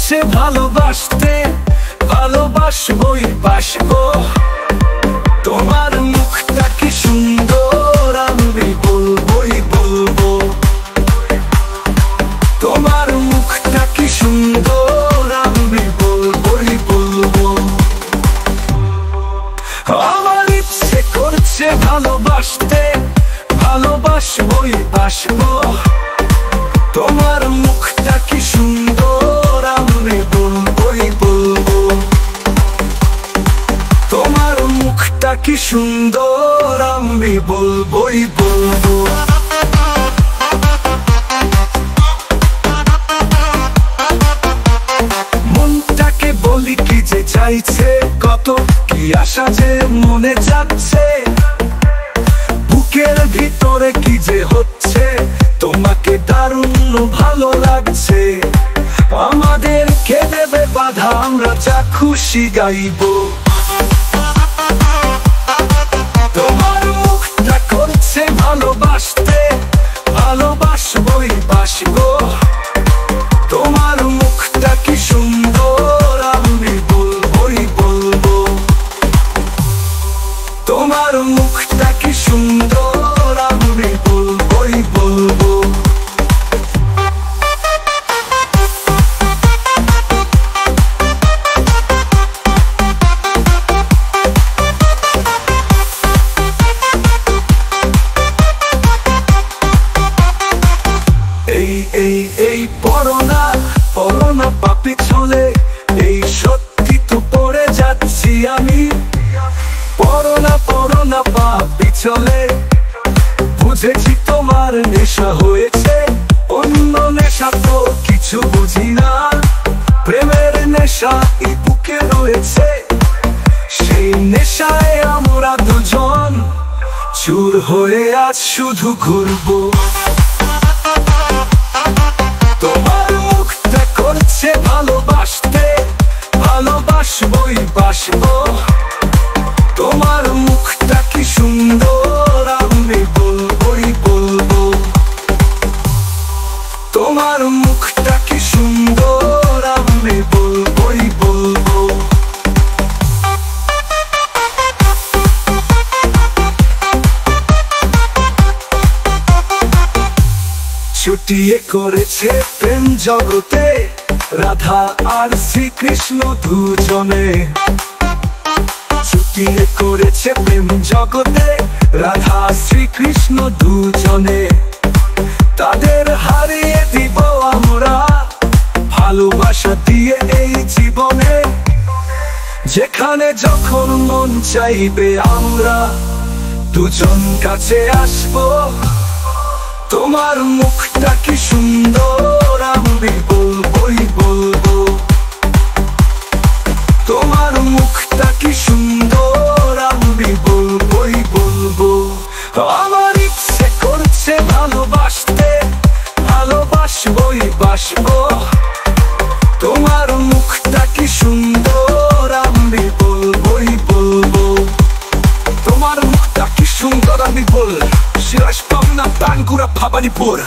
করছে ভালোবাসতে, ভালোবাসবই বাসবো। তোমার মুখটা কি সুন্দর, আমি বলবই বলবো। তোমার মুখটা কি সুন্দর, আমি বলবই বলবো। আমার ইচ্ছে করছে ভালোবাসতে, ভালোবাসবই বাসবো। তোমার মুখটা কি সুন্দর, আমি বলবই বলবো। তোমার মুখটা কি সুন্দর, আমি বলবই বলবো। মনটাকে বলি কি যে চাইছে, কত কি আশা যে মনে যাচ্ছে। বুকের ভিতরে কি যে হচ্ছে, তোমাকে দারুণ ভালো লাগছে। আমাদের কে দেবে বাধা, আমরা যা খুশি গাইবো। তোমার মুখটা করছে ভালোবাসতে, ভালোবাসবই বাসবো। তোমার মুখটা কি সুন্দর, আমি বলবই বলবো। তোমার মুখটা কি সুন্দর, আমি বলবই বলবো। এই পরোনা পাপি চলে, এই সত্যি তো পড়ে যাচ্ছি আমি। পরোনা পাপি চলে, বুঝেছি তোমার নেশা হয়েছে। অন্য নেশা তো কিছু বুঝি না, প্রেমের নেশা এই বুকে রয়েছে। সেই নেশায় আমরা দুজন চুর হয়ে আজ শুধু ঘুরবো। তোমার মুখটা করছে ভালোবাসতে, ভালোবাসবই বাসবো। তোমার মুখটা কি সুন্দর, আমি বলবই বলবো। তোমার মুখটা কি সুন্দর, আমি বলবই বলবো। ছুটিয়ে করেছে প্রেম জগতে, রাধা আর শ্রীকৃষ্ণ দুজনে। ছুটিয়ে করেছে প্রেম জগতে, রাধা শ্রীকৃষ্ণ দুজনে। তাদের হারিয়ে দিব আমরা ভালোবাসা দিয়ে এই জীবনে। যেখানে যখন মন চাইবে আমরা দুজন কাছে আসবো। তোমার মুখটা কি সুন্দর, আমি বলবই বলবো। তোমার মুখটা কি সুন্দর, আমি বলবই বলবো। আমার ইচ্ছে করছে ভালোবাসতে, ভালোবাসবই বাসবো। তোমার মুখটা কি সুন্দর, আমি বলবই বলবো। তোমার মুখটা কি সুন্দর, আমি বল। Silas Pamna, Bangura, Pabanipur.